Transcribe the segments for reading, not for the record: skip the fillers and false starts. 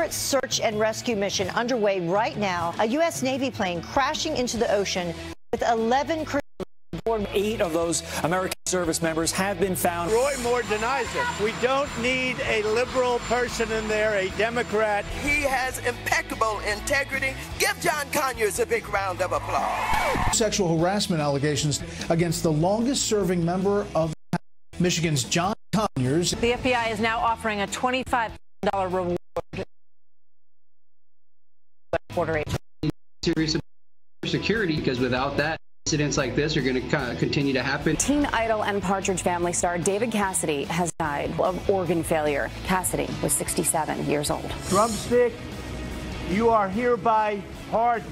desperate search and rescue mission underway right now. A U.S. Navy plane crashing into the ocean with 11 crew. 8 of those American service members have been found. Roy Moore denies it. We don't need a liberal person in there, a Democrat. He has impeccable integrity. Give John Conyers a big round of applause. Sexual harassment allegations against the longest-serving member of Michigan's John Conyers. The FBI is now offering a $25,000 reward. Border agent. Serious security, because without that, incidents like this are going to continue to happen. Teen Idol and Partridge Family star David Cassidy has died of organ failure. Cassidy was 67 years old. Drumstick, you are hereby pardoned.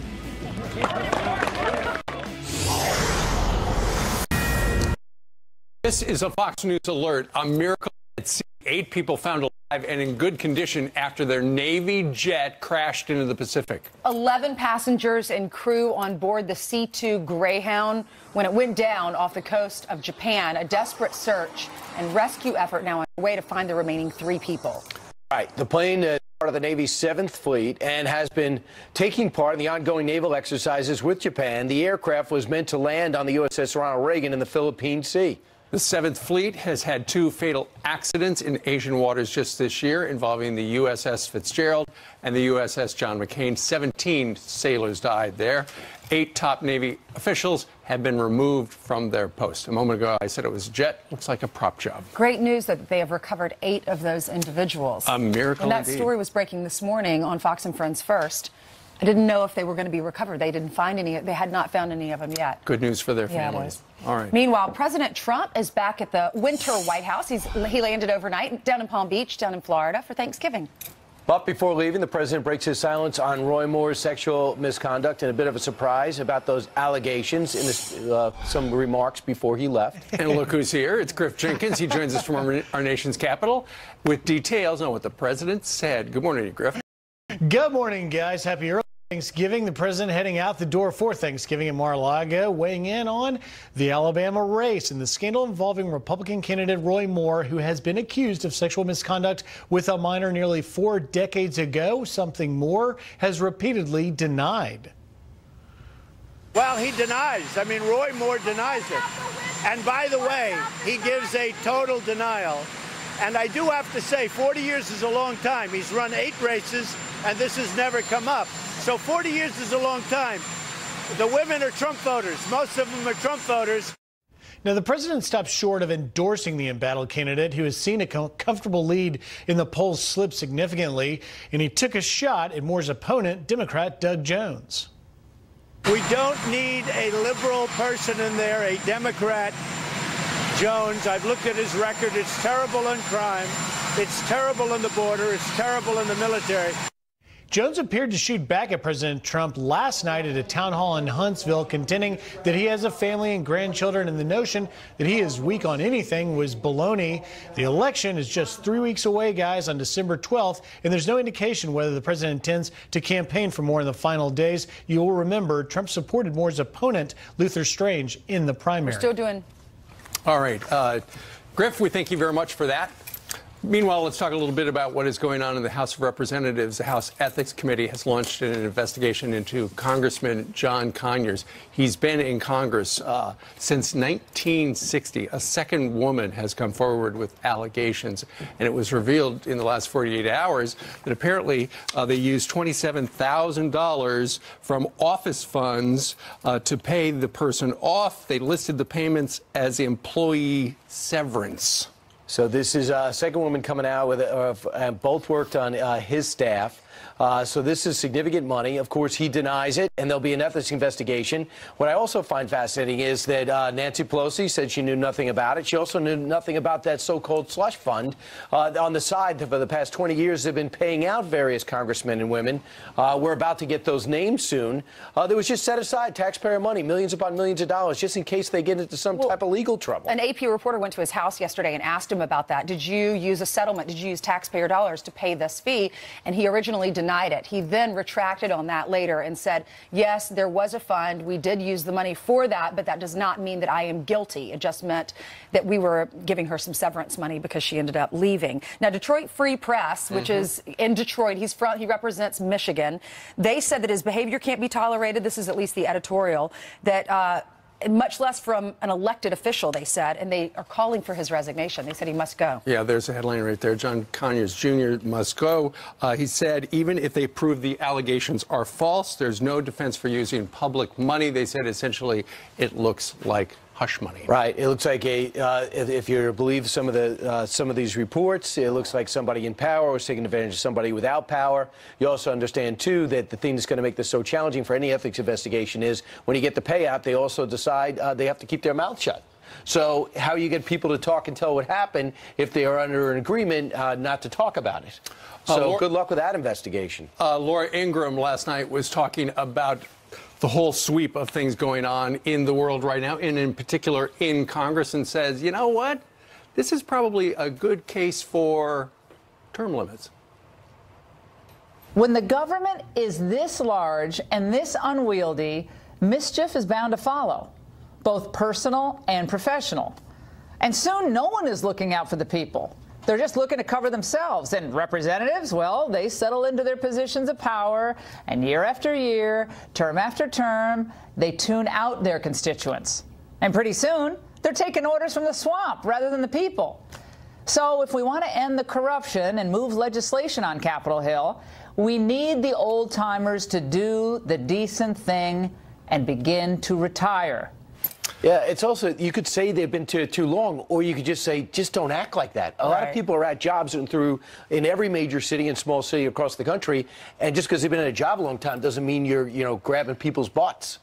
This is a Fox News alert. A miracle at sea. 8 people found alive and in good condition after their Navy jet crashed into the Pacific. 11 passengers and crew on board the C-2 Greyhound when it went down off the coast of Japan. A desperate search and rescue effort now underway to find the remaining 3 people. Right. The plane is part of the Navy's 7th Fleet and has been taking part in the ongoing naval exercises with Japan. The aircraft was meant to land on the USS Ronald Reagan in the Philippine Sea. The 7th Fleet has had 2 fatal accidents in Asian waters just this year involving the USS Fitzgerald and the USS John McCain. 17 sailors died there. 8 top Navy officials have been removed from their post. A moment ago, I said it was a jet. Looks like a prop job. Great news that they have recovered 8 of those individuals. A miracle And that indeed. story was breaking this morning on Fox and Friends First. I didn't know if they were going to be recovered. They didn't find any. They had not found any of them yet. Good news for their families. Yeah, it is. All right. Meanwhile, President Trump is back at the winter White House. He landed overnight down in Palm Beach, down in Florida, for Thanksgiving. But before leaving, the president breaks his silence on Roy Moore's sexual misconduct and a bit of a surprise about those allegations in some remarks before he left. And look who's here. It's Griff Jenkins. He joins us from our nation's capital with details on what the president said. Good morning, Griff. Good morning, guys. Happy early Thanksgiving. The president heading out the door for Thanksgiving in Mar-a-Lago, weighing in on the Alabama race and the scandal involving Republican candidate Roy Moore, who has been accused of sexual misconduct with a minor nearly 4 decades ago, something Moore has repeatedly denied. Well, he denies. I mean, Roy Moore denies it. And by the way, he gives a total denial. And I do have to say, 40 years is a long time. He's run 8 races, and this has never come up. So 40 years is a long time. The women are Trump voters. Most of them are Trump voters. Now, the president stopped short of endorsing the embattled candidate, who has seen a comfortable lead in the polls slip significantly, and he took a shot at Moore's opponent, Democrat Doug Jones. We don't need a liberal person in there, a Democrat. Jones, I've looked at his record. It's terrible in crime. It's terrible in the border. It's terrible in the military. Jones appeared to shoot back at President Trump last night at a town hall in Huntsville, contending that he has a family and grandchildren, and the notion that he is weak on anything was baloney. The election is just 3 weeks away, guys, on December 12th, and there's no indication whether the president intends to campaign for Moore in the final days. You'll remember Trump supported Moore's opponent, Luther Strange, in the primary. We're still doing. All right. Griff, we thank you very much for that. Meanwhile, let's talk a little bit about what is going on in the House of Representatives. The House Ethics Committee has launched an investigation into Congressman John Conyers. He's been in Congress since 1960. A second woman has come forward with allegations, and it was revealed in the last 48 hours that apparently they used $27,000 from office funds to pay the person off. They listed the payments as employee severance. So this is a second woman coming out with both worked on his staff. So this is significant money. Of course, he denies it, and there'll be an ethics investigation. What I also find fascinating is that Nancy Pelosi said she knew nothing about it. She also knew nothing about that so-called slush fund. On the side, for the past 20 years, they've been paying out various congressmen and women. We're about to get those names soon. That was just set aside, taxpayer money, millions upon millions of dollars, just in case they get into some type of legal trouble. An AP reporter went to his house yesterday and asked him about that. Did you use a settlement? Did you use taxpayer dollars to pay this fee? And he originally originally denied it. He then retracted on that later and said, yes, there was a fund. We did use the money for that, but that does not mean that I am guilty. It just meant that we were giving her some severance money because she ended up leaving. Now, Detroit Free Press, which is in Detroit, he represents Michigan. They said that his behavior can't be tolerated. This is at least the editorial, that much less from an elected official, they said, and they are calling for his resignation. They said he must go. Yeah, there's a headline right there. John Conyers Jr. must go. He said even if they prove the allegations are false, there's no defense for using public money. They said essentially it looks like hush money. Right. It looks like if you believe some of these reports, it looks like somebody in power was taking advantage of somebody without power. You also understand, too, that the thing that's going to make this so challenging for any ethics investigation is when you get the payout, they also decide they have to keep their mouth shut. So how you get people to talk and tell what happened if they are under an agreement not to talk about it? So good luck with that investigation. Laura Ingraham last night was talking about the whole sweep of things going on in the world right now, and in particular in Congress, and says, you know what? This is probably a good case for term limits. When the government is this large and this unwieldy, mischief is bound to follow, both personal and professional. And soon no one is looking out for the people. They're just looking to cover themselves. And representatives, well, they settle into their positions of power, and year after year, term after term, they tune out their constituents. And pretty soon, they're taking orders from the swamp rather than the people. So if we want to end the corruption and move legislation on Capitol Hill, we need the old-timers to do the decent thing and begin to retire. Yeah, it's also, you could say they've been too long, or you could just say, just don't act like that. A lot of people are at jobs in every major city and small city across the country, and just because they've been at a job a long time doesn't mean you're grabbing people's butts.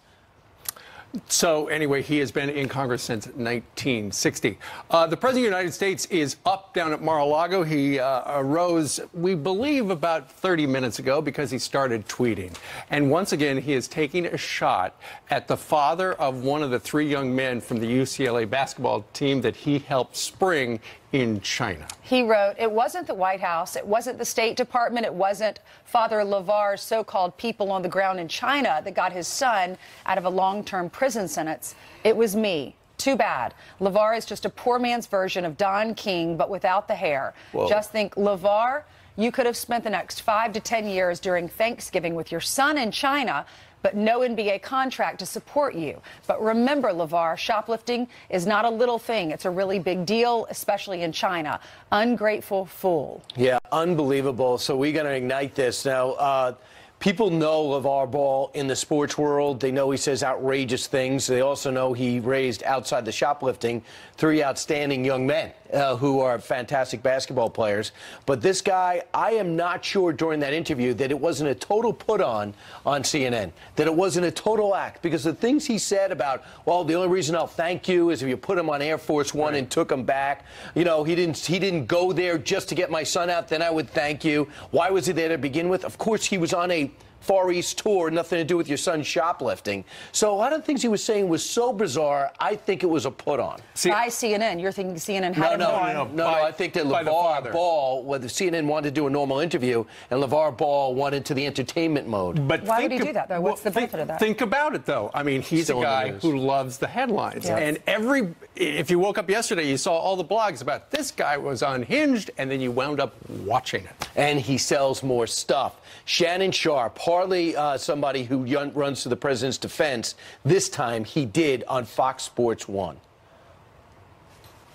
So anyway, he has been in Congress since 1960. The President of the United States is up down at Mar-a-Lago. He arose, we believe, about 30 minutes ago because he started tweeting. And once again, he is taking a shot at the father of one of the 3 young men from the UCLA basketball team that he helped spring in China. He wrote, it wasn't the White House, it wasn't the State Department, it wasn't Father 𝗪's so-called people on the ground in China that got his son out of a long-term prison sentence. It was me. Too bad. 𝗪is just a poor man's version of Don King, but without the hair. Whoa. Just think, 𝗪, you could have spent the next 5 to 10 years during Thanksgiving with your son in China, but no NBA contract to support you. But remember, 𝗪, shoplifting is not a little thing. It's a really big deal, especially in China. Ungrateful fool. Yeah, unbelievable. So we're going to ignite this. Now, people know LeVar Ball in the sports world. They know he says outrageous things. They also know he raised, outside the shoplifting, 3 outstanding young men who are fantastic basketball players. But this guy, I am not sure during that interview that it wasn't a total put-on CNN, that it wasn't a total act, because the things he said about, well, the only reason I'll thank you is if you put him on Air Force One and took him back. You know, he didn't go there just to get my son out, then I would thank you. Why was he there to begin with? Of course, he was on a Far East tour, nothing to do with your son shoplifting. So a lot of the things he was saying was so bizarre, I think it was a put-on. By CNN. You're thinking CNN had him on. No, I think that LeVar Ball, whether CNN wanted to do a normal interview, and LeVar Ball wanted to the entertainment mode. But why would he do that, though? What's the benefit of that? Think about it, though. I mean, he's a guy who loves the headlines. Yes. And if you woke up yesterday, you saw all the blogs about this guy was unhinged, and then you wound up watching it. And he sells more stuff. Shannon Sharpe, hardly somebody who runs to the president's defense. This time he did on Fox Sports 1.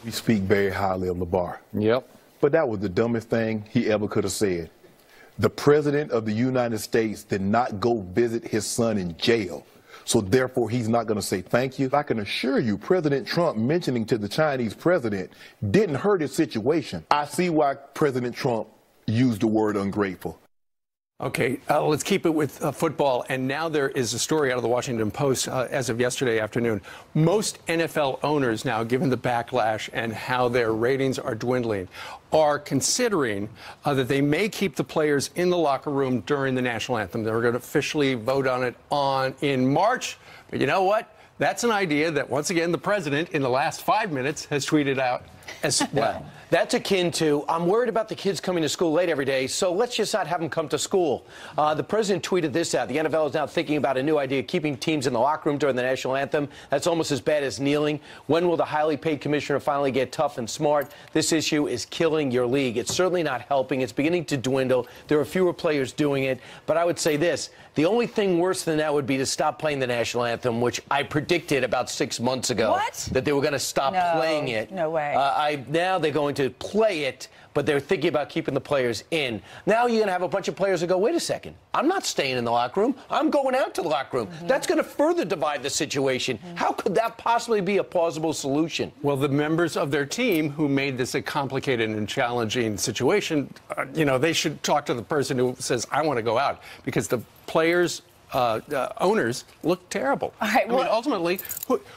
We speak very highly of LeVar. Yep. But that was the dumbest thing he ever could have said. The president of the United States did not go visit his son in jail. So therefore, he's not going to say thank you. I can assure you, President Trump mentioning to the Chinese president didn't hurt his situation. I see why President Trump used the word ungrateful. Okay, let's keep it with football. And now there is a story out of the Washington Post as of yesterday afternoon. Most NFL owners now, given the backlash and how their ratings are dwindling, are considering that they may keep the players in the locker room during the national anthem. They're going to officially vote on it in March. But you know what? That's an idea that, once again, the president, in the last 5 minutes, has tweeted out as well. That's akin to, I'm worried about the kids coming to school late every day, so let's just not have them come to school. The president tweeted this out. The NFL is now thinking about a new idea, keeping teams in the locker room during the national anthem. That's almost as bad as kneeling. When will the highly paid commissioner finally get tough and smart? This issue is killing your league. It's certainly not helping. It's beginning to dwindle. There are fewer players doing it. But I would say this. The only thing worse than that would be to stop playing the national anthem, which I predicted about 6 months ago. What? That they were going to stop playing it. No way. Now they're going to play it, but they're thinking about keeping the players in. Now you're going to have a bunch of players that go, wait a second, I'm not staying in the locker room. I'm going out to the locker room. That's going to further divide the situation. How could that possibly be a plausible solution? Well, the members of their team who made this a complicated and challenging situation, they should talk to the person who says, I want to go out, because the players, owners look terrible. All right, I mean, ultimately,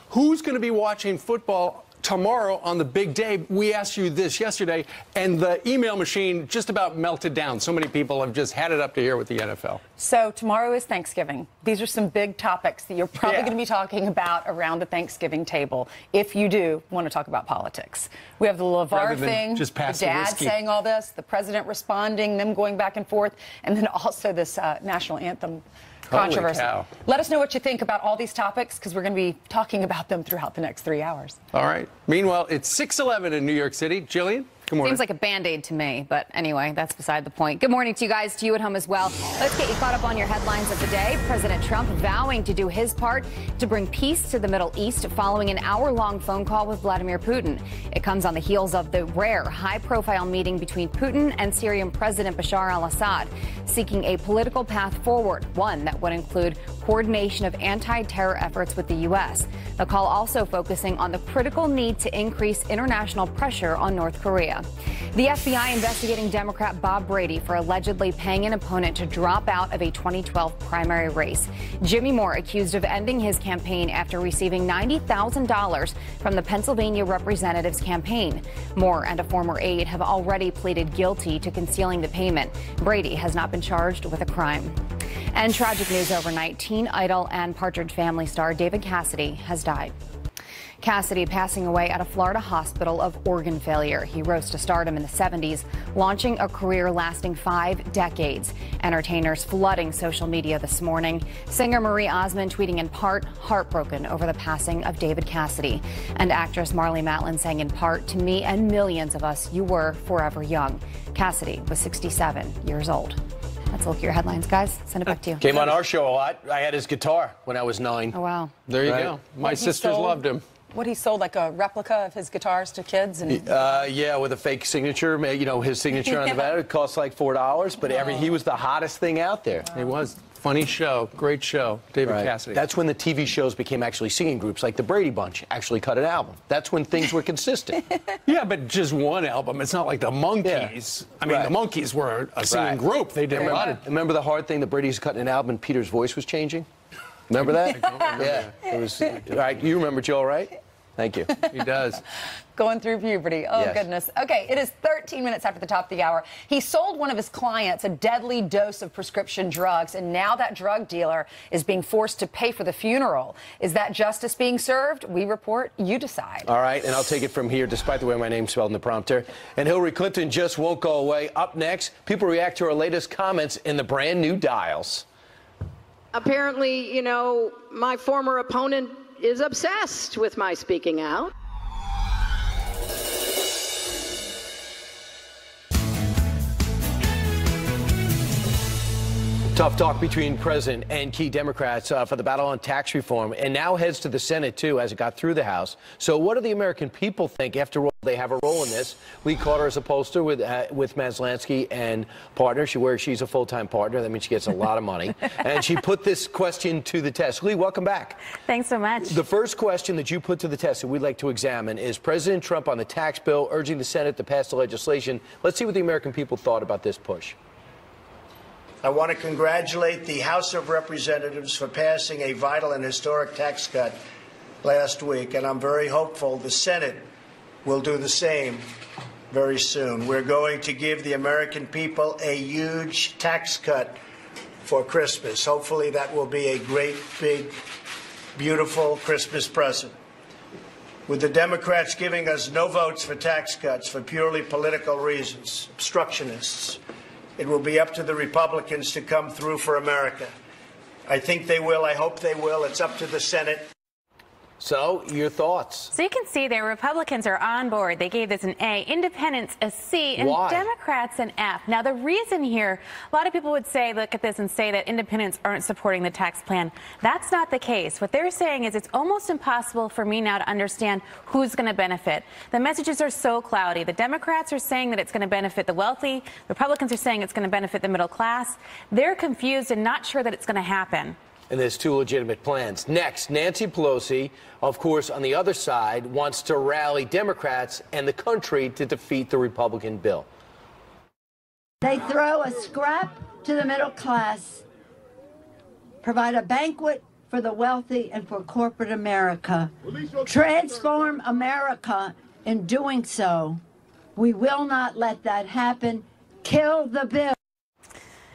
who's going to be watching football tomorrow on the big day? We asked you this yesterday, and the email machine just about melted down. So many people have just had it up to here with the NFL. So tomorrow is Thanksgiving. These are some big topics that you're probably going to be talking about around the Thanksgiving table, if you do want to talk about politics. We have the LeVar thing, just the dad saying all this, the president responding, them going back and forth, and then also this national anthem controversy. Let us know what you think about all these topics, because we're going to be talking about them throughout the next 3 hours. All right. Meanwhile, it's 6:11 in New York City. Jillian, good morning. Seems like a Band-Aid to me, but anyway, that's beside the point. Good morning to you guys, to you at home as well. Let's get you caught up on your headlines of the day. President Trump vowing to do his part to bring peace to the Middle East following an hour-long phone call with Vladimir Putin. It comes on the heels of the rare, high-profile meeting between Putin and Syrian President Bashar al-Assad, seeking a political path forward, one that would include coordination of anti-terror efforts with the U.S. The call also focusing on the critical need to increase international pressure on North Korea. The FBI investigating Democrat Bob Brady for allegedly paying an opponent to drop out of a 2012 primary race. Jimmy Moore accused of ending his campaign after receiving $90,000 from the Pennsylvania representative's campaign. Moore and a former aide have already pleaded guilty to concealing the payment. Brady has not been charged with a crime. And tragic news overnight. Teen Idol and Partridge Family star David Cassidy has died. Cassidy passing away at a Florida hospital of organ failure. He rose to stardom in the 70s, launching a career lasting 5 decades. Entertainers flooding social media this morning. Singer Marie Osmond tweeting in part, heartbroken over the passing of David Cassidy. And actress Marlee Matlin saying in part, to me and millions of us, you were forever young. Cassidy was 67 years old. That's a look at your headlines, guys. Send it back to you. Came on our show a lot. I had his guitar when I was 9. Oh, wow. There you go. My sisters loved him. What, he sold like a replica of his guitars to kids? And yeah, with a fake signature, his signature on the back. It cost like $4, but he was the hottest thing out there. He was. Funny show. Great show. David Cassidy. That's when the TV shows became actually singing groups, like the Brady Bunch actually cut an album. That's when things were consistent. Yeah, but just one album. It's not like the Monkees. Yeah. I mean, the Monkees were a singing group. They did a lot of... Remember the hard thing? The Brady's cutting an album and Peter's voice was changing? Remember that? I don't remember that. It was... All right, you remember Joe, right? Thank you. He does. Going through puberty. Oh, yes. Goodness. Okay, it is 13 minutes after the top of the hour. He sold one of his clients a deadly dose of prescription drugs, and now that drug dealer is being forced to pay for the funeral. Is that justice being served? We report, you decide. All right, and I'll take it from here, despite the way my name's spelled in the prompter. And Hillary Clinton just won't go away. Up next, people react to her latest comments in the brand new Dials. Apparently, my former opponent is obsessed with my speaking out. Tough talk between President and key Democrats for the battle on tax reform, and now heads to the Senate, too, as it got through the House. So what do the American people think? After all, they have a role in this. Lee Carter is a pollster with Maslansky and partner. She's a full-time partner. That means she gets a lot of money. And she put this question to the test. Lee, welcome back. Thanks so much. The first question that you put to the test that we'd like to examine is President Trump on the tax bill urging the Senate to pass the legislation. Let's see what the American people thought about this push. I want to congratulate the House of Representatives for passing a vital and historic tax cut last week, and I'm very hopeful the Senate will do the same very soon. We're going to give the American people a huge tax cut for Christmas. Hopefully that will be a great, big, beautiful Christmas present. with the Democrats giving us no votes for tax cuts for purely political reasons, obstructionists. It will be up to the Republicans to come through for America. I think they will. I hope they will. It's up to the Senate. So, your thoughts? So you can see there, Republicans are on board. They gave this an A, Independents a C, and Why? Democrats an F. Now, the reason here, a lot of people would say, look at this and say that Independents aren't supporting the tax plan. That's not the case. What they're saying is it's almost impossible for me now to understand who's going to benefit. The messages are so cloudy. The Democrats are saying that it's going to benefit the wealthy. Republicans are saying it's going to benefit the middle class. They're confused and not sure that it's going to happen. And there's two legitimate plans. Next, Nancy Pelosi, of course, on the other side, wants to rally Democrats and the country to defeat the Republican bill. They throw a scrap to the middle class, provide a banquet for the wealthy and for corporate America, transform America in doing so. We will not let that happen. Kill the bill.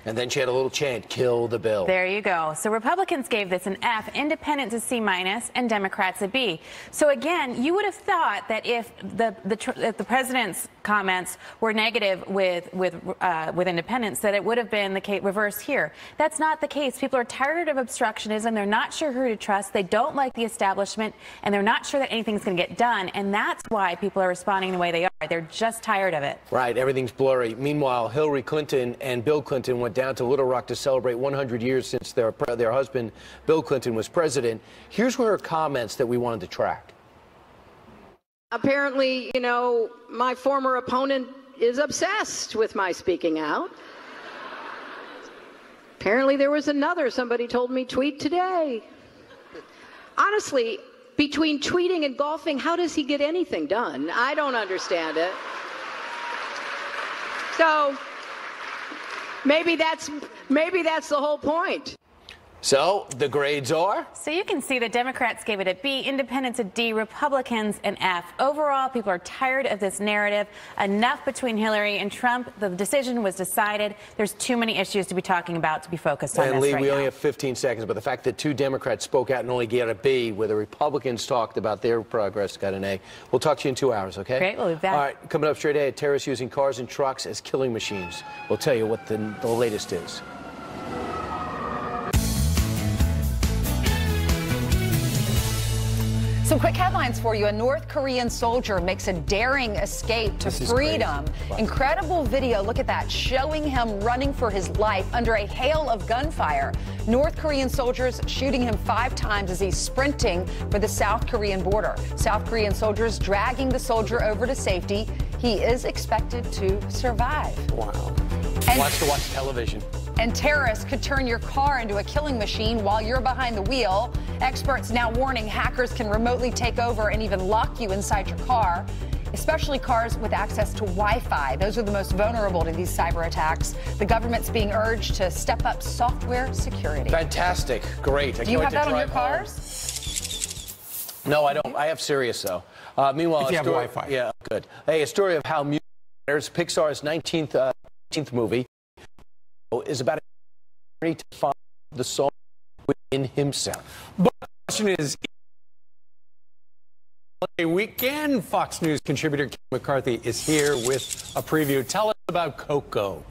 And then she had a little chant, kill the bill. There you go. So Republicans gave this an F, Independents a C-, and Democrats a B. So again, you would have thought that if the president's comments were negative with Independents, that it would have been the reverse here. That's not the case. People are tired of obstructionism. They're not sure who to trust. They don't like the establishment, and they're not sure that anything's going to get done. And that's why people are responding the way they are. They're just tired of it. Right. Everything's blurry. Meanwhile, Hillary Clinton and Bill Clinton went down to Little Rock to celebrate 100 years since their husband, Bill Clinton, was president. Here's her comments that we wanted to track. Apparently, you know, my former opponent is obsessed with my speaking out. Apparently there was another, somebody told me, tweet today. Honestly, between tweeting and golfing, how does he get anything done? I don't understand it. So maybe that's the whole point. So the grades are? So you can see the Democrats gave it a B, Independents a D, Republicans an F. Overall, people are tired of this narrative. Enough between Hillary and Trump. The decision was decided. There's too many issues to be talking about to be focused on And this Lee, right we now. only have 15 seconds, but the fact that two Democrats spoke out and only got a B, where the Republicans talked about their progress, got an A. We'll talk to you in 2 hours, okay? Great, we'll be back. All right, coming up straight ahead, terrorists using cars and trucks as killing machines. We'll tell you what the latest is. Some quick headlines for you. A North Korean soldier makes a daring escape to freedom. Incredible video. Look at that, showing him running for his life under a hail of gunfire. North Korean soldiers shooting him 5 times as he's sprinting for the South Korean border. South Korean soldiers dragging the soldier over to safety. He is expected to survive. Wow. And Wants to watch television. And terrorists could turn your car into a killing machine while you're behind the wheel. Experts now warning hackers can remotely take over and even lock you inside your car, especially cars with access to Wi-Fi. Those are the most vulnerable to these cyber attacks. The government's being urged to step up software security. Fantastic. Great. Do you have that on your cars? No, I don't. I have Sirius, though. Meanwhile, if you have Wi-Fi. Yeah, good. Hey, a story of how music matters. Pixar's 19th movie is about a journey to find the soul within himself. But the question is, weekend Fox News contributor Kim McCarthy is here with a preview. Tell us about Coco.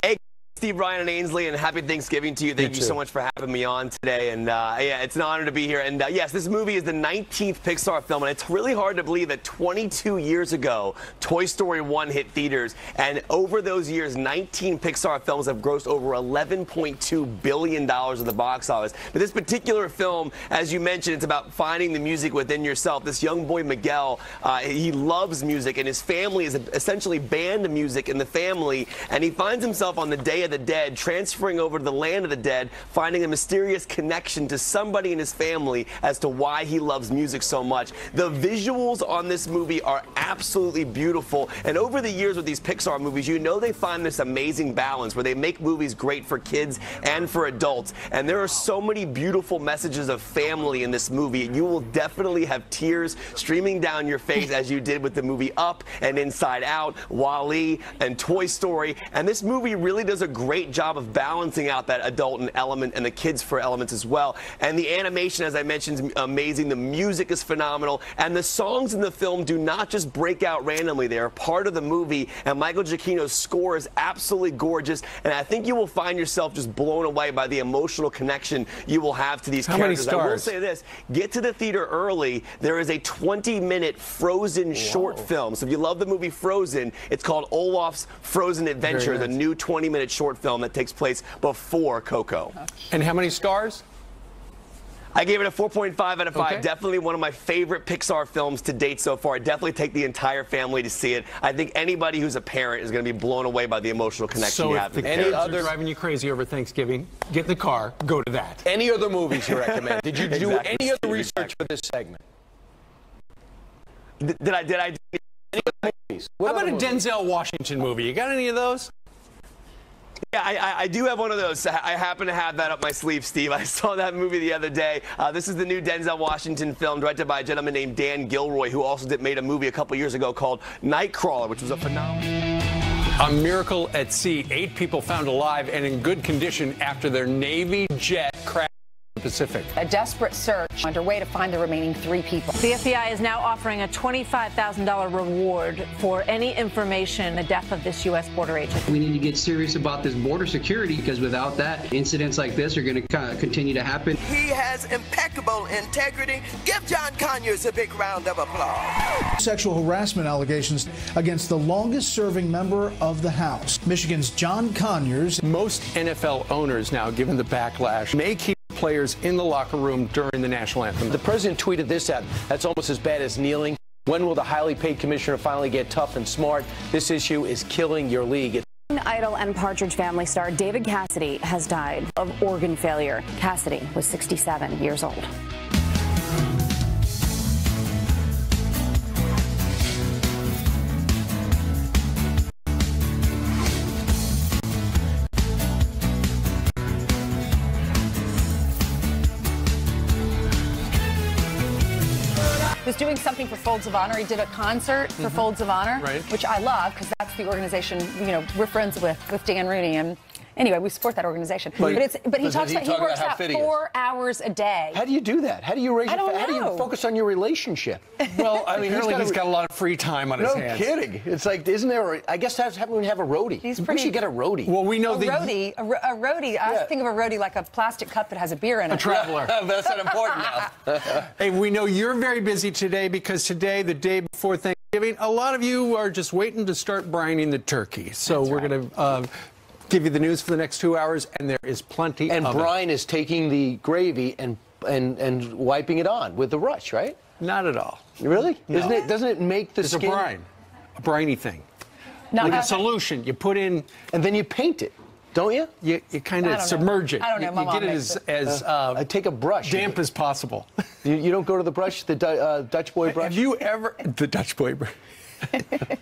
Hey, Steve, Ryan, and Ainsley, and happy Thanksgiving to you. Thank you so much for having me on today. And yeah, it's an honor to be here. And yes, this movie is the 19th Pixar film, and it's really hard to believe that 22 years ago, Toy Story 1 hit theaters. And over those years, 19 Pixar films have grossed over $11.2 billion at the box office. But this particular film, as you mentioned, it's about finding the music within yourself. This young boy, Miguel, he loves music, and his family is essentially banned music in the family. And he finds himself on the Day of the Dead, transferring over to the land of the dead, finding a mysterious connection to somebody in his family as to why he loves music so much. The visuals on this movie are absolutely beautiful, and over the years with these Pixar movies, you know they find this amazing balance where they make movies great for kids and for adults, and there are so many beautiful messages of family in this movie. You will definitely have tears streaming down your face as you did with the movie Up and Inside Out, WALL-E, and Toy Story, and this movie really does a great job of balancing out that adult and element and the kids for elements as well. And the animation, as I mentioned, is amazing. The music is phenomenal. And the songs in the film do not just break out randomly. They are part of the movie. And Michael Giacchino's score is absolutely gorgeous. And I think you will find yourself just blown away by the emotional connection you will have to these characters. How many stars? I will say this. Get to the theater early. There is a 20-minute Frozen short film. So if you love the movie Frozen, it's called Olaf's Frozen Adventure, the new 20-minute short film that takes place before Coco. And how many stars? I gave it a 4.5 out of 5. Okay. Definitely one of my favorite Pixar films to date so far. I definitely take the entire family to see it. I think anybody who's a parent is going to be blown away by the emotional connection you have. So if the kids are driving you crazy over Thanksgiving, get in the car, go to that. Any other movies you recommend? Did you do Exactly. any other research for this segment? Did I do any other movies? How about a Denzel Washington movie? You got any of those? Yeah, I do have one of those. I happen to have that up my sleeve, Steve. I saw that movie the other day. This is the new Denzel Washington film directed by a gentleman named Dan Gilroy, who also made a movie a couple years ago called Nightcrawler, which was a phenomenal. A miracle at sea. 8 people found alive and in good condition after their Navy jet crashed in the Pacific. A desperate search underway to find the remaining 3 people. The FBI is now offering a $25,000 reward for any information on the death of this U.S. border agent. We need to get serious about this border security, because without that, incidents like this are going to continue to happen. He has impeccable integrity. Give 𝗡𝗘𝗪𝗦 a big round of applause. Sexual harassment allegations against the longest-serving member of the House, Michigan's 𝗡𝗘𝗪𝗦. Most NFL owners now, given the backlash, may keep players in the locker room during the national anthem. The president tweeted this out. That's almost as bad as kneeling. When will the highly paid commissioner finally get tough and smart? This issue is killing your league. Idol and Partridge Family star David Cassidy has died of organ failure. Cassidy was 67 years old. Was doing something for Folds of Honor. He did a concert for Folds of Honor, which I love because that's the organization, you know, we're friends with Dan Rooney. And anyway, we support that organization. But he talks about he works out 4 hours a day. How do you do that? How do you raise? I don't know. How do you focus on your relationship? Well, I mean, he's got a lot of free time on his hands. No kidding. It's like, isn't there? I guess that's having to have a roadie. We should get a roadie. Well, we know a roadie. I think of a roadie like a plastic cup that has a beer in it. A traveler. That's not important now. Hey, we know you're very busy today because today, the day before Thanksgiving, a lot of you are just waiting to start brining the turkey. So we're going to give you the news for the next 2 hours, and there is plenty and of it. And Brian is taking the gravy and wiping it on with the rush, right? Not at all. Really? No. Doesn't it make the skin? It's a briny thing. No, like a solution. You put in, and then you paint it, don't you? You kind of submerge it. I don't know. My you get it as I take a brush. Damp as possible. You don't go to the brush, the Dutch boy brush. Have you ever the Dutch boy brush?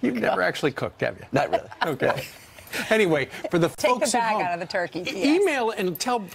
You've never actually cooked, have you? Not really. Okay. Anyway, for the Take folks the bag at home, out of the turkey. Email and tell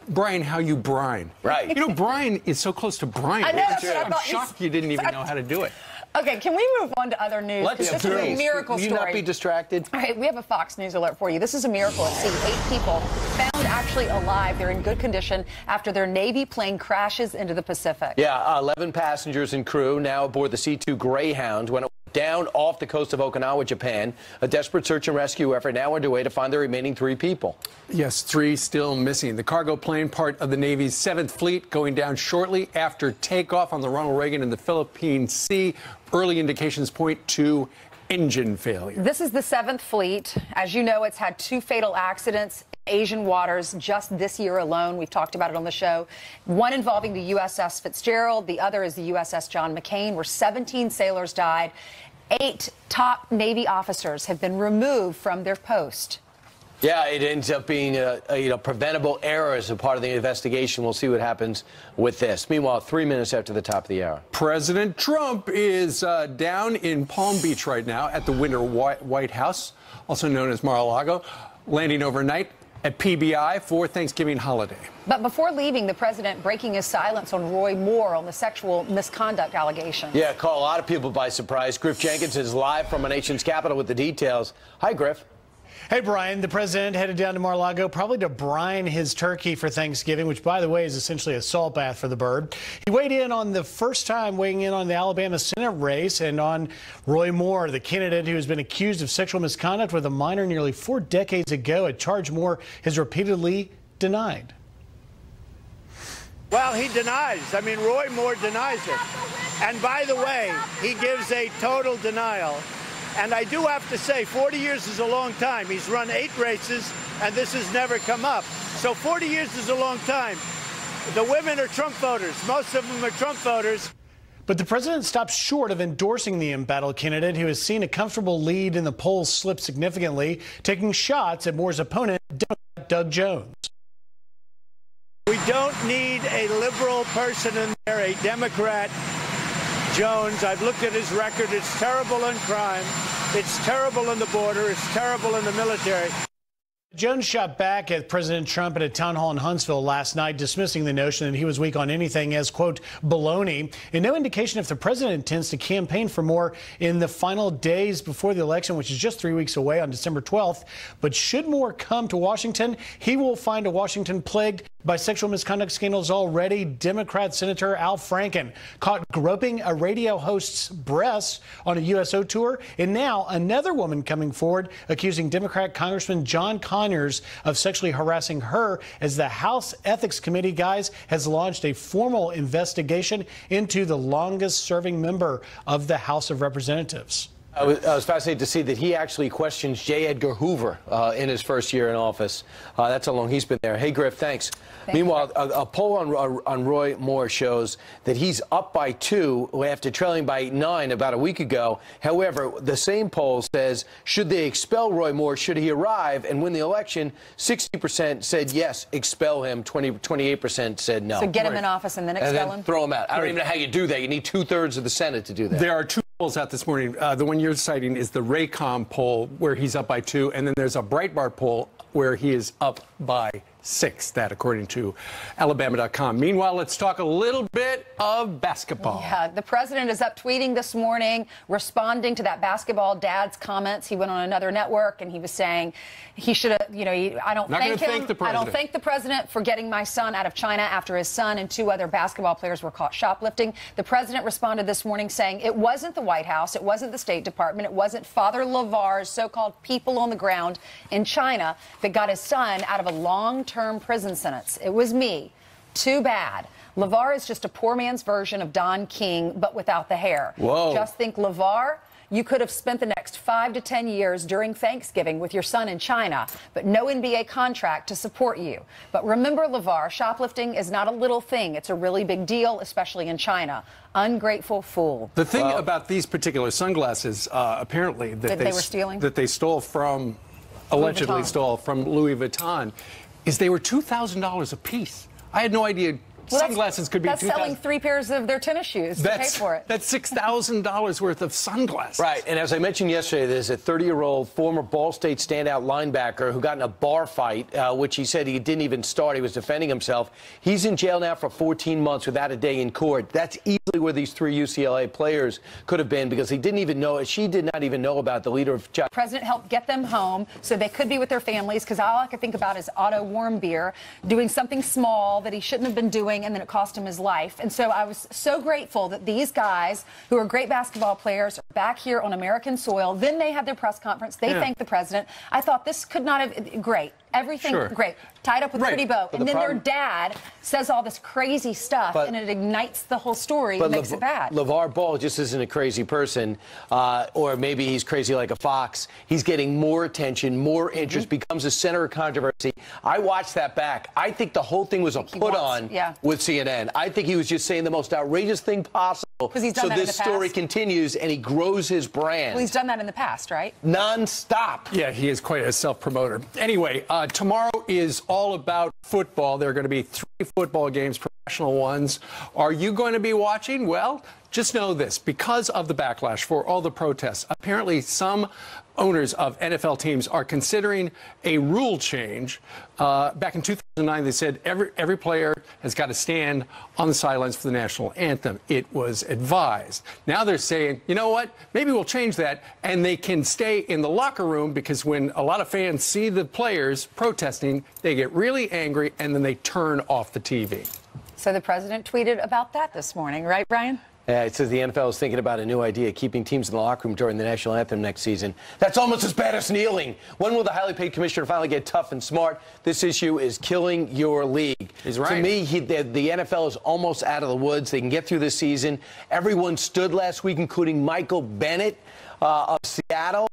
Brian how you brine. Right. You know, Brian is so close to Brian. I know, that's what I I'm thought. shocked you didn't even know how to do it. Okay, can we move on to other news? Let's This is a miracle Will you story. not be distracted? All right, we have a Fox News alert for you. This is a miracle at sea. 8 people found actually alive. They're in good condition after their Navy plane crashes into the Pacific. Yeah, 11 passengers and crew now aboard the 𝗡𝗘𝗪𝗦 when it went down off the coast of Okinawa, Japan. A desperate search and rescue effort now underway to find the remaining 3 people. Yes, 3 still missing. The cargo plane, part of the Navy's 7th Fleet, going down shortly after takeoff on the Ronald Reagan in the Philippine Sea. Early indications point to engine failure. This is the 7th Fleet. As you know, it's had 2 fatal accidents in Asian waters just this year alone. We've talked about it on the show. One involving the USS Fitzgerald. The other is the USS John McCain, where 17 sailors died. 8 top Navy officers have been removed from their post. Yeah, it ends up being a preventable error as a part of the investigation. We'll see what happens with this. Meanwhile, 3 minutes after the top of the hour. President Trump is down in Palm Beach right now at the Winter White House, also known as Mar-a-Lago, landing overnight at PBI for Thanksgiving holiday. But before leaving, the president breaking his silence on Roy Moore on the sexual misconduct allegations. Yeah, caught a lot of people by surprise. Griff Jenkins is live from our nation's capital with the details. Hi, Griff. Hey, Brian, the president headed down to Mar-a-Lago probably to brine his turkey for Thanksgiving, which, by the way, is essentially a salt bath for the bird. He weighed in on the first time weighing in on the Alabama Senate race and on Roy Moore, the candidate who has been accused of sexual misconduct with a minor nearly 4 decades ago, a charge Moore has repeatedly denied. Well, he denies. I mean, Roy Moore denies it. And by the way, he gives a total denial. And I do have to say, 40 years is a long time. He's run 8 races, and this has never come up. So 40 years is a long time. The women are Trump voters. Most of them are Trump voters. But the president stopped short of endorsing the embattled candidate, who has seen a comfortable lead in the polls slip significantly, taking shots at Moore's opponent, Democrat Doug Jones. We don't need a liberal person in there, a Democrat. Jones, I've looked at his record. It's terrible in crime. It's terrible in the border. It's terrible in the military. Jones shot back at President Trump at a town hall in Huntsville last night, dismissing the notion that he was weak on anything as, quote, baloney, and no indication if the president intends to campaign for Moore in the final days before the election, which is just 3 weeks away on December 12th. But should Moore come to Washington, he will find a Washington plagued by sexual misconduct scandals already. Democrat Senator Al Franken caught groping a radio host's breasts on a USO tour, and now another woman coming forward accusing Democrat Congressman John Conyers of sexually harassing her, as the House Ethics Committee, guys, has launched a formal investigation into the longest-serving member of the House of Representatives. I was fascinated to see that he actually questions J. Edgar Hoover in his first year in office. That's how long he's been there. Hey, Griff, thanks. Meanwhile, a poll on Roy Moore shows that he's up by 2 after trailing by 9 about a week ago. However, the same poll says, should they expel Roy Moore, should he arrive and win the election? 60% said yes, expel him. 28% said no. So get him in office and then expel him? Throw him out. I don't even know how you do that. You need 2/3 of the Senate to do that. There are 2 polls out this morning. The one you're citing is the Raycom poll, where he's up by 2, and then there's a Breitbart poll where he is up by 6, that according to Alabama.com. Meanwhile, let's talk a little bit of basketball. Yeah, the president is up tweeting this morning, responding to that basketball dad's comments. He went on another network and he was saying he should have, you know, I don't thank him. I don't thank the president for getting my son out of China after his son and 2 other basketball players were caught shoplifting. The president responded this morning saying it wasn't the White House, it wasn't the State Department, it wasn't Father LeVar's so-called people on the ground in China that got his son out of a long-term prison sentence. It was me. Too bad. LeVar is just a poor man's version of Don King, but without the hair. Whoa. Just think, LeVar, you could have spent the next 5 to 10 years during Thanksgiving with your son in China, but no NBA contract to support you. But remember, LeVar, shoplifting is not a little thing. It's a really big deal, especially in China. Ungrateful fool. The thing about these particular sunglasses, apparently, that they were stealing? That they stole from, allegedly stole from Louis Vuitton, is they were $2,000 a piece. I had no idea sunglasses could be $2,000. That's selling 3 pairs of their tennis shoes to pay for it. That's $6,000 worth of sunglasses. Right, and as I mentioned yesterday, there's a 30-year-old former Ball State standout linebacker who got in a bar fight, which he said he didn't even start. He was defending himself. He's in jail now for 14 months without a day in court. That's easily where these 3 UCLA players could have been, because he didn't even know, she did not even know about the leader of... The president helped get them home so they could be with their families, because all I could think about is Otto Warmbier doing something small that he shouldn't have been doing, and then it cost him his life. And so I was so grateful that these guys, who are great basketball players, are back here on American soil. Then they had their press conference. They thanked the president. I thought this could not have... Great. Everything great. Tied up with a pretty bow. And then their dad says all this crazy stuff, and it ignites the whole story and makes it bad. LeVar Ball just isn't a crazy person, or maybe he's crazy like a fox. He's getting more attention, more interest, becomes a center of controversy. I watched that back. I think the whole thing was a put-on with CNN. I think he was just saying the most outrageous thing possible. He's done so that this story continues, and he grows his brand. Well, he's done that in the past, right? Non-stop. Yeah, he is quite a self-promoter. Anyway, tomorrow is all about football. There are going to be 3 football games professional ones. Are you going to be watching? Well, just know this. Because of the backlash for all the protests, apparently some owners of NFL teams are considering a rule change. Back in 2009, they said every player has got to stand on the sidelines for the national anthem. It was advised. Now they're saying, you know what, maybe we'll change that, and they can stay in the locker room, because when a lot of fans see the players protesting, they get really angry, and then they turn off the TV. So the president tweeted about that this morning, right, Brian? It says the NFL is thinking about a new idea, keeping teams in the locker room during the national anthem next season. That's almost as bad as kneeling. When will the highly paid commissioner finally get tough and smart? This issue is killing your league. He's right. To me, the NFL is almost out of the woods. They can get through this season. Everyone stood last week, including Michael Bennett of Seattle.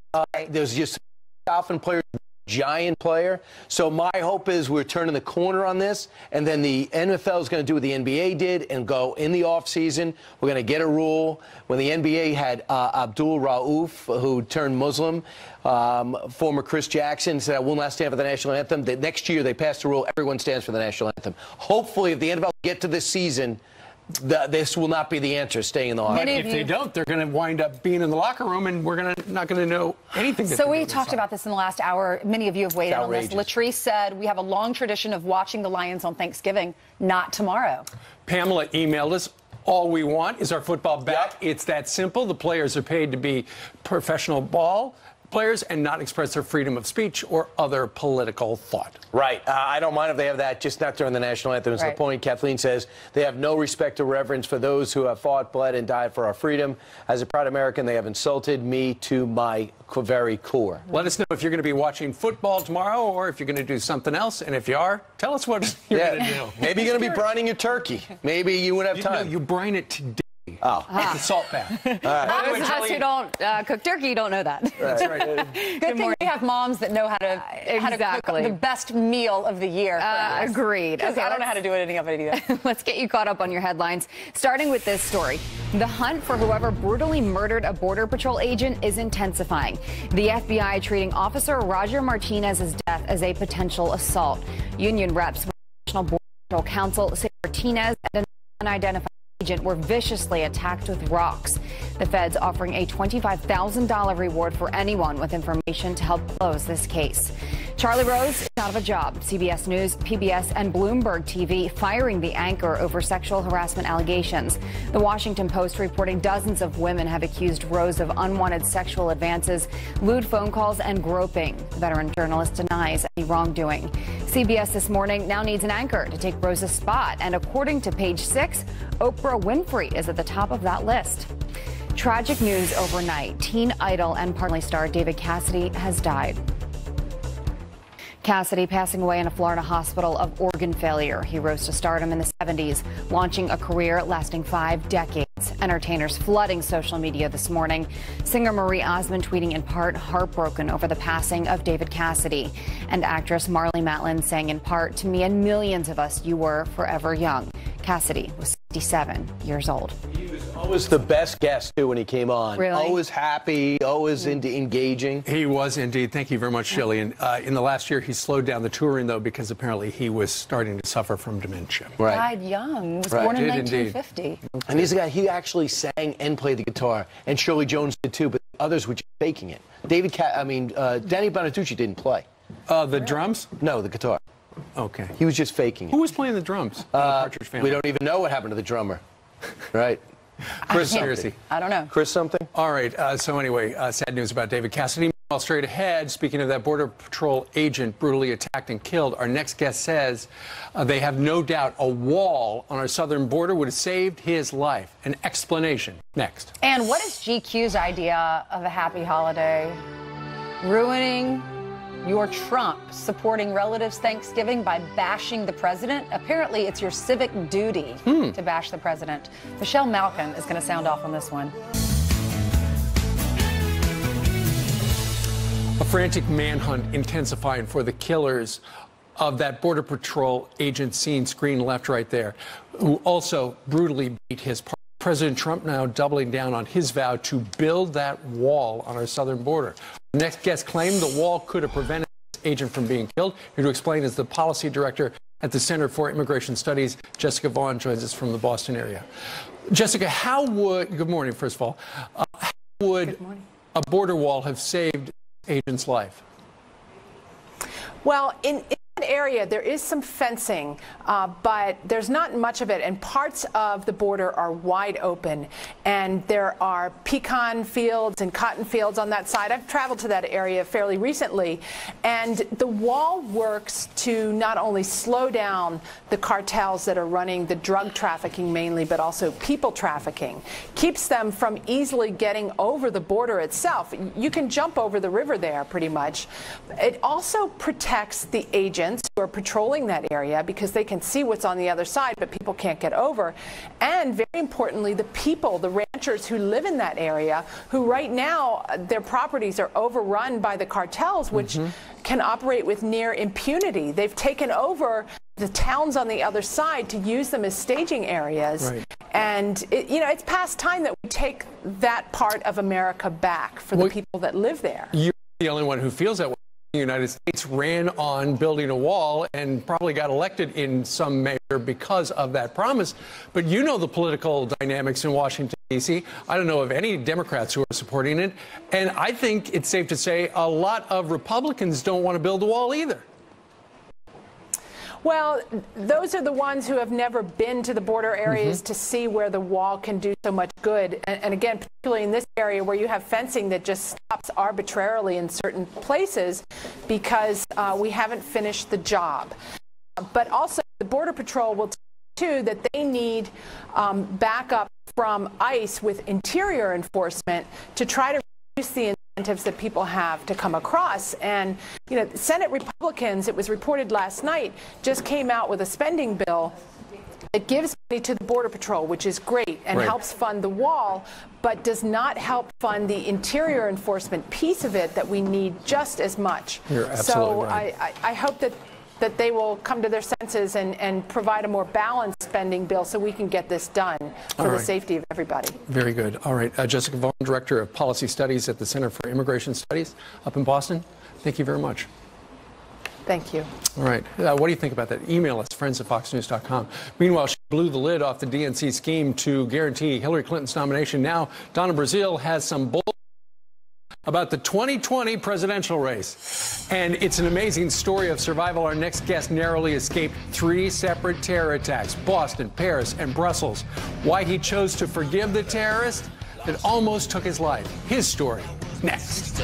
There's just Dolphin players. Giant player. So my hope is we're turning the corner on this, and then the NFL is going to do what the NBA did and go in the offseason. We're going to get a rule. When the NBA had 𝗡𝗘𝗪𝗦, who turned Muslim, former Chris Jackson, said, I will not stand for the national anthem. The next year they passed a rule, everyone stands for the national anthem. Hopefully, if the NFL get to this season, this will not be the answer, staying in the locker room. But if they don't, they're going to wind up being in the locker room, and we're not going to know anything. So we talked about this in the last hour. Many of you have weighed in on this. Latrice said, we have a long tradition of watching the Lions on Thanksgiving, not tomorrow. Pamela emailed us. All we want is our football back. Yep. It's that simple. The players are paid to be professional ball players and not express their freedom of speech or other political thought. Right. I don't mind if they have that, just not during the national anthem. Is the point. Kathleen says they have no respect or reverence for those who have fought, bled, and died for our freedom. As a proud American, they have insulted me to my very core. Let us know if you're going to be watching football tomorrow, or if you're going to do something else. And if you are, tell us what you're going to do. Maybe you're going to be brining your turkey. Maybe you wouldn't have time. You brine it today. Oh. It's a salt bath. Those of us who don't cook turkey don't know that. That's right. Good thing we have moms that know how to cook the best meal of the year. Agreed. Okay, I don't know how to do any of it either. Let's get you caught up on your headlines, starting with this story. The hunt for whoever brutally murdered a Border Patrol agent is intensifying. The FBI treating Officer Roger Martinez's death as a potential assault. Union reps with the National Border Patrol Council say Martinez and an unidentified agent were viciously attacked with rocks. The feds offering a $25,000 reward for anyone with information to help close this case. Charlie Rose is out of a job. CBS News, PBS, and Bloomberg TV firing the anchor over sexual harassment allegations. The Washington Post reporting dozens of women have accused Rose of unwanted sexual advances, lewd phone calls, and groping. The veteran journalist denies any wrongdoing. CBS This Morning now needs an anchor to take Rose's spot, and according to Page 6, Oprah Winfrey is at the top of that list. Tragic news overnight. Teen idol and Parley star David Cassidy has died. Cassidy passing away in a Florida hospital of organ failure. He rose to stardom in the 70s, launching a career lasting 5 decades. Entertainers flooding social media this morning. Singer Marie Osmond tweeting in part, heartbroken over the passing of David Cassidy. And actress Marlee Matlin saying in part, to me and millions of us, you were forever young. Cassidy was 67 years old. He was always the best guest, too, when he came on. Really? Always happy, always engaging. He was indeed. Thank you very much, Shelley. And in the last year, he slowed down the touring, though, because apparently he was starting to suffer from dementia. Right. Died young. Was born in 1950. And he's a guy, he actually sang and played the guitar. And Shirley Jones did, too, but others were just faking it. Danny Bonaducci didn't play. The drums? No, the guitar. Okay. He was just faking it. Who was playing the drums? Partridge Family. We don't even know what happened to the drummer. Right. Chris something. I don't know. Chris something? All right. So anyway, sad news about David Cassidy. Well, straight ahead, speaking of that Border Patrol agent brutally attacked and killed, our next guest says they have no doubt a wall on our southern border would have saved his life. An explanation next. And what is GQ's idea of a happy holiday? Ruining your Trump supporting relatives' Thanksgiving by bashing the president? Apparently, it's your civic duty to bash the president. Michelle Malkin is going to sound off on this one. A frantic manhunt intensifying for the killers of that Border Patrol agent seen screen left right there, who also brutally beat his partner. President Trump now doubling down on his vow to build that wall on our southern border. Next guest claimed the wall could have prevented this agent from being killed. Here to explain is the policy director at the Center for Immigration Studies. Jessica Vaughn joins us from the Boston area. Jessica, good morning, first of all. How would a border wall have saved agent's life? Well, in that area, there is some fencing, but there's not much of it, and parts of the border are wide open, and there are pecan fields and cotton fields on that side. I've traveled to that area fairly recently, and the wall works to not only slow down the cartels that are running the drug trafficking mainly, but also people trafficking, keeps them from easily getting over the border itself. You can jump over the river there pretty much. It also protects the agents who are patrolling that area because they can see what's on the other side, but people can't get over. And very importantly, the people, the ranchers who live in that area, who right now their properties are overrun by the cartels, which can operate with near impunity. They've taken over the towns on the other side to use them as staging areas. Right. And it's past time that we take that part of America back for the people that live there. You're the only one who feels that way. The United States ran on building a wall and probably got elected in some measure because of that promise. But you know the political dynamics in Washington, D.C. I don't know of any Democrats who are supporting it. And I think it's safe to say a lot of Republicans don't want to build a wall either. Well, those are the ones who have never been to the border areas to see where the wall can do so much good. And again, particularly in this area where you have fencing that just stops arbitrarily in certain places because we haven't finished the job. But also the Border Patrol will tell you, too, that they need backup from ICE with interior enforcement to try to reduce the incentives that people have to come across. And Senate Republicans, it was reported last night, just came out with a spending bill that gives money to the Border Patrol, which is great and helps fund the wall, but does not help fund the interior enforcement piece of it that we need just as much. You're absolutely right. I hope that they will come to their senses and provide a more balanced spending bill so we can get this done for the safety of everybody. Very good. All right. Jessica Vaughn, Director of Policy Studies at the Center for Immigration Studies up in Boston. Thank you very much. Thank you. All right. What do you think about that? Email us, friends@foxnews.com. Meanwhile, she blew the lid off the DNC scheme to guarantee Hillary Clinton's nomination. Now, Donna Brazile has some bull about the 2020 presidential race. And it's an amazing story of survival. Our next guest narrowly escaped 3 separate terror attacks, Boston, Paris, and Brussels. Why he chose to forgive the terrorist that almost took his life. His story, next.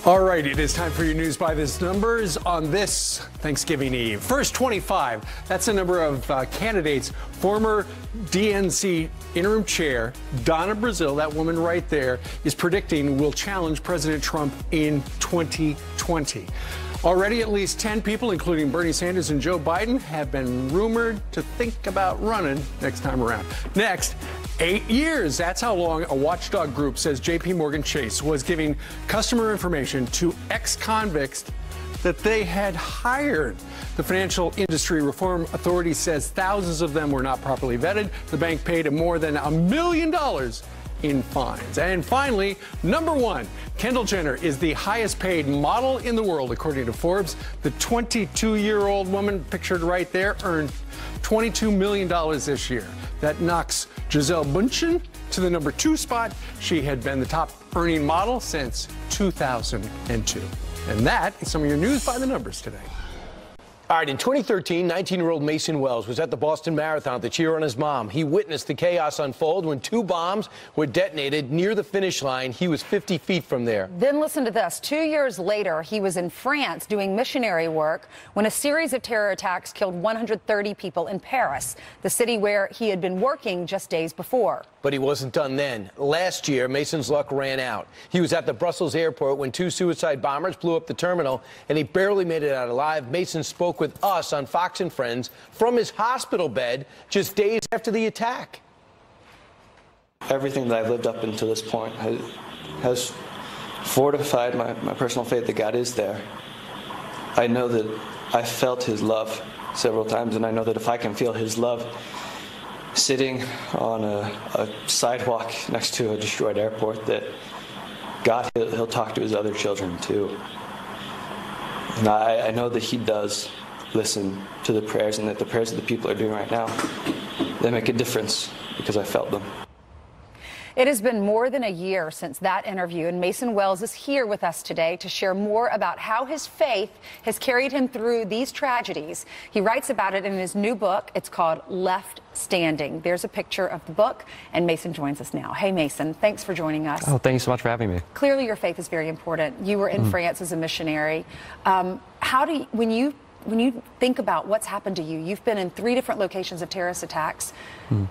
All right, it is time for your news by the numbers on this Thanksgiving Eve. First 25, that's the number of candidates former DNC interim chair Donna Brazile, that woman right there, is predicting will challenge President Trump in 2020. Already at least 10 people, including Bernie Sanders and Joe Biden, have been rumored to think about running next time around. Next, 8 years. That's how long a watchdog group says J.P. Morgan Chase was giving customer information to ex-convicts that they had hired. The Financial Industry Reform Authority says thousands of them were not properly vetted. The bank paid more than $1 million in fines. And finally, number 1, Kendall Jenner is the highest paid model in the world, according to Forbes. The 22-year-old woman pictured right there earned $22 million this year. That knocks Gisele Bündchen to the number 2 spot. She had been the top earning model since 2002. And that is some of your news by the numbers today. All right, in 2013, 19-year-old Mason Wells was at the Boston Marathon to cheer on his mom. He witnessed the chaos unfold when 2 bombs were detonated near the finish line. He was 50 feet from there. Then listen to this. 2 years later, he was in France doing missionary work when a series of terror attacks killed 130 people in Paris, the city where he had been working just days before. But he wasn't done then. Last year, Mason's luck ran out. He was at the Brussels airport when 2 suicide bombers blew up the terminal, and he barely made it out alive. Mason spoke with us on Fox and Friends from his hospital bed just days after the attack. Everything that I've lived up until this point has fortified my personal faith that God is there. I know that I felt his love several times, and I know that if I can feel his love sitting on a sidewalk next to a destroyed airport, that God, he'll talk to his other children too. And I know that he does listen to the prayers, and that the prayers that the people are doing right now, they make a difference because I felt them. It has been more than a year since that interview, and Mason Wells is here with us today to share more about how his faith has carried him through these tragedies. He writes about it in his new book. It's called Left Standing. There's a picture of the book, and Mason joins us now. Hey, Mason, thanks for joining us. Oh, thank you so much for having me. Clearly, your faith is very important. You were in France as a missionary. How do you, when you think about what's happened to you, you've been in 3 different locations of terrorist attacks.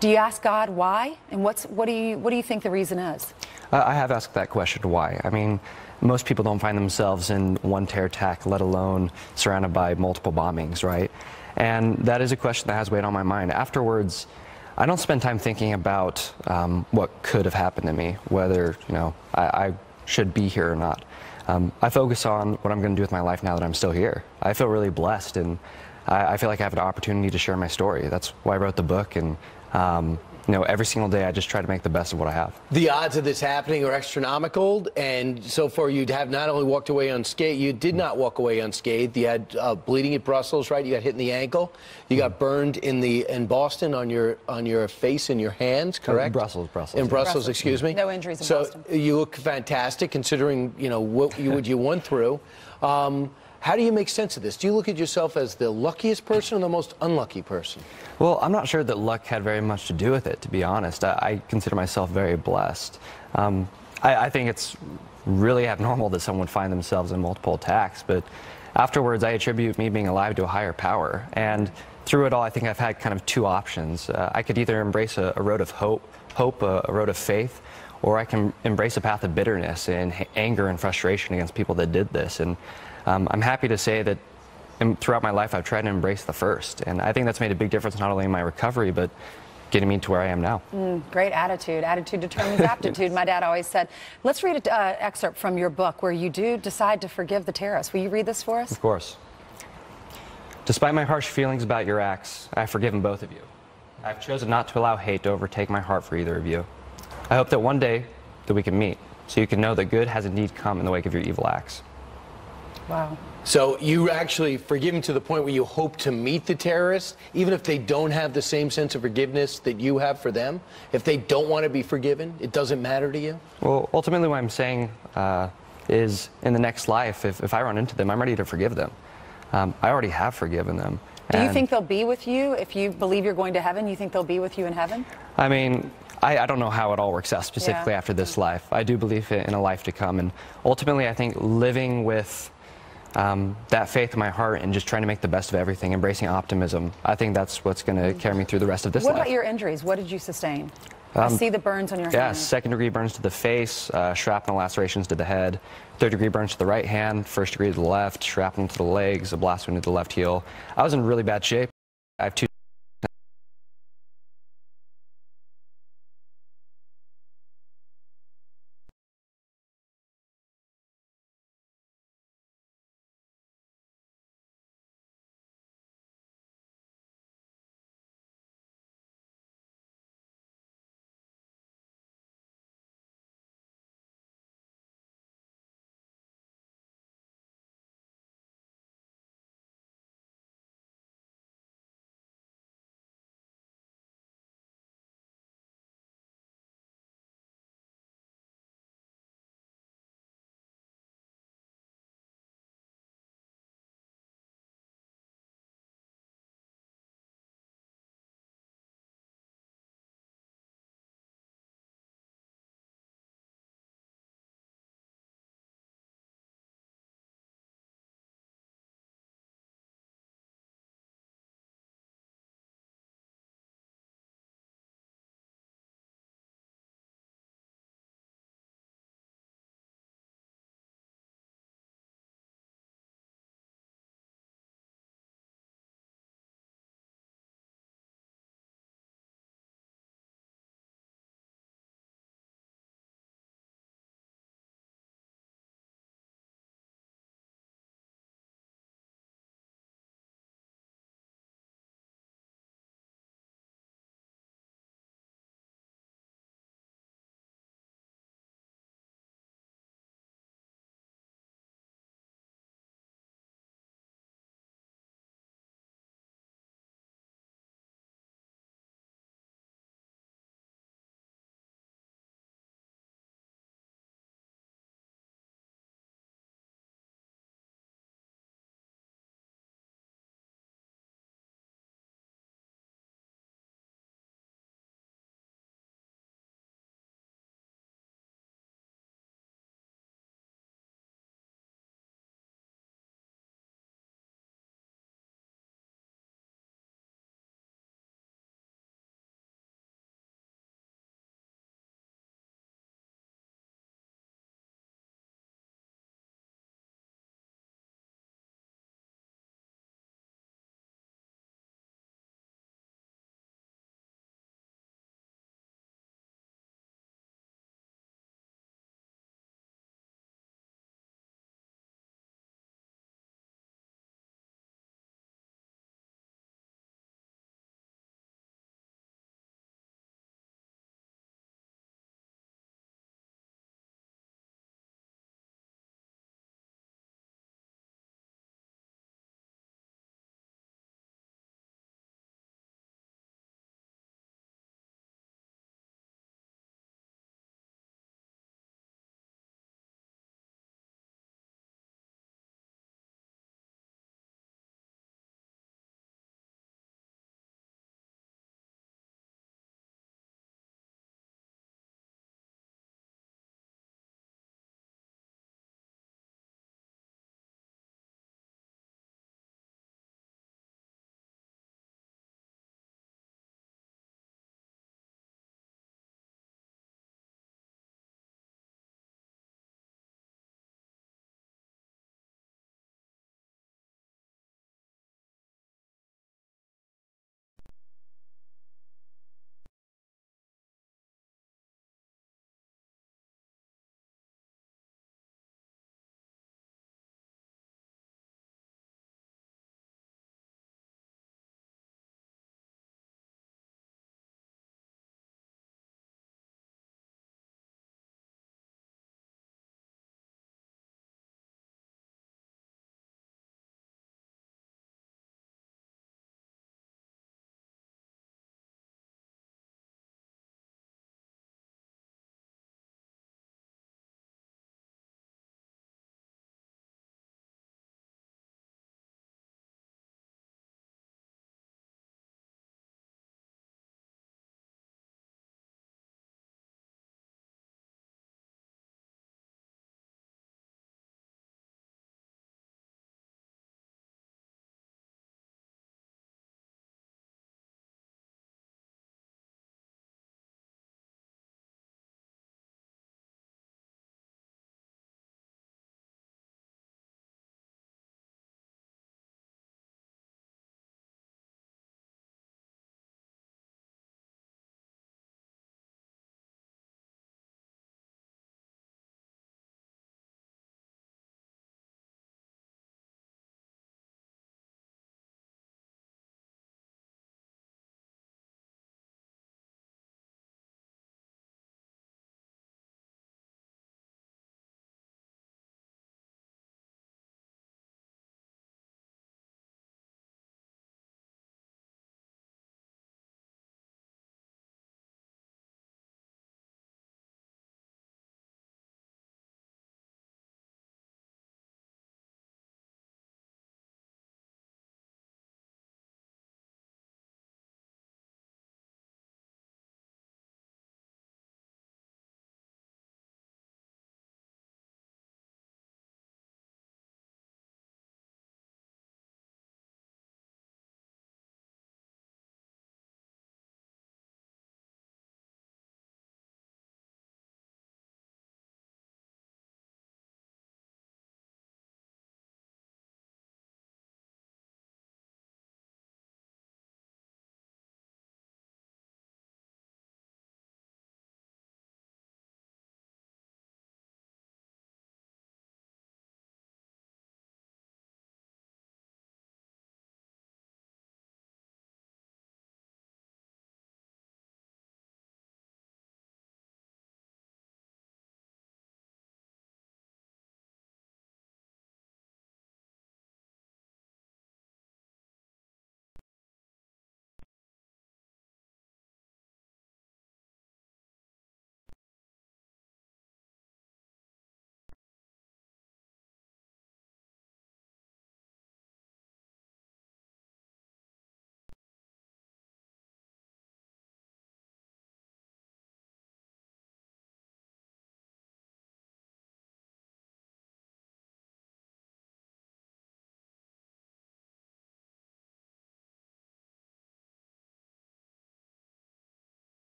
Do you ask God why? And what do you think the reason is? I have asked that question, why. I mean, most people don't find themselves in one terror attack, let alone surrounded by multiple bombings, right? And that is a question that has weighed on my mind. Afterwards, I don't spend time thinking about what could have happened to me, whether, you know, I should be here or not. I focus on what I'm going to do with my life now that I'm still here. I feel really blessed, and I feel like I have an opportunity to share my story. That's why I wrote the book, and you know, every single day I just try to make the best of what I have. The odds of this happening are astronomical, and so far you have not only walked away unscathed, you did not walk away unscathed. You had bleeding at Brussels, right? You got hit in the ankle. You got burned in Boston on your face and your hands, correct? Brussels. In Brussels, excuse me. No injuries in Boston. So you look fantastic considering, you know, what you went through. How do you make sense of this? Do you look at yourself as the luckiest person or the most unlucky person? Well, I'm not sure that luck had very much to do with it, to be honest. I consider myself very blessed. I think it's really abnormal that someone would find themselves in multiple attacks, but afterwards I attribute me being alive to a higher power. And through it all, I think I've had kind of 2 options. I could either embrace a road of hope, a road of faith, or I can embrace a path of bitterness and anger and frustration against people that did this. And I'm happy to say that throughout my life I've tried to embrace the first, and I think that's made a big difference not only in my recovery but getting me to where I am now. Great attitude. Attitude determines aptitude, my dad always said. Let's read an excerpt from your book where you do decide to forgive the terrorists. Will you read this for us? Of course. Despite my harsh feelings about your acts, I have forgiven both of you. I have chosen not to allow hate to overtake my heart for either of you. I hope that one day that we can meet, so you can know that good has indeed come in the wake of your evil acts. Wow. So you actually forgiven to the point where you hope to meet the terrorists, even if they don't have the same sense of forgiveness that you have for them? If they don't want to be forgiven, it doesn't matter to you? Well, ultimately what I'm saying is in the next life, if I run into them, I'm ready to forgive them. I already have forgiven them. Do you think they'll be with you? If you believe you're going to heaven, you think they'll be with you in heaven? I mean, I don't know how it all works out specifically after this life. I do believe in a life to come, and ultimately I think living with that faith in my heart and just trying to make the best of everything, embracing optimism, I think that's what's going to carry me through the rest of this life. What about your injuries? What did you sustain? I see the burns on your hand. Yeah, 2nd-degree burns to the face, shrapnel lacerations to the head, 3rd-degree burns to the right hand, 1st degree to the left, shrapnel to the legs, a blast wound to the left heel. I was in really bad shape. I have 2